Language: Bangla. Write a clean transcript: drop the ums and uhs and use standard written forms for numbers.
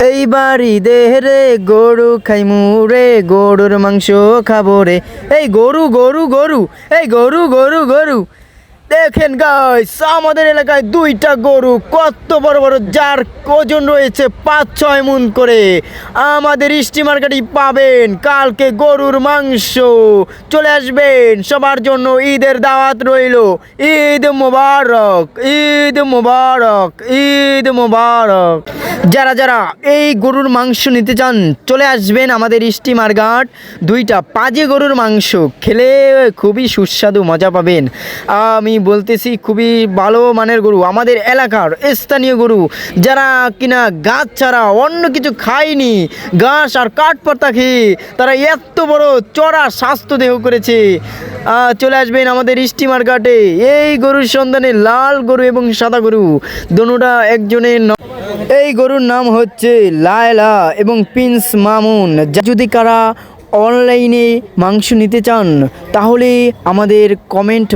এইবার ঈদের রে গরু খাইমু রে, গরুর মাংস খাবো রে। এই গরু গরু গরু, এই গরু গরু গরু। দেখেন গাইস, আমাদের এলাকায় দুইটা গরু, কত বড় বড়, যার ওজন রয়েছে 5-6 মণ করে। আমাদের স্টিমার গাড়ি পাবেন কালকে গরুর মাংস। চলে আসবেন, সবার জন্য ঈদের দাওয়াত রইল। ঈদ মোবারক, ঈদ মোবারক, ঈদ মোবারক। যারা যারা এই গরুর মাংস নিতে চান চলে আসবেন আমাদের স্টিমার ঘাট। দুইটা পাজে গরুর মাংস খেলে খুবই সুস্বাদু, মজা পাবেন। আমি বলতেছি খুবই ভালো মানের গরু, আমাদের এলাকার স্থানীয় গরু, যারা কিনা গাছ ছাড়া অন্য কিছু খায়নি, ঘাস আর কাঠপাতা খেয়ে তারা এত বড় চড়া স্বাস্থ্য দেহ করেছে। চলে আসবেন আমাদের স্টিমার ঘাটে। এই গরুর সন্ধানে লাল গরু এবং সাদা গরু দোনোটা একজনের। এই গরুর নাম হচ্ছে লায়লা এবং প্রিন্স মামুন। যদি কারা অনলাইনে মাংস নিতে চান তাহলে আমাদের কমেন্ট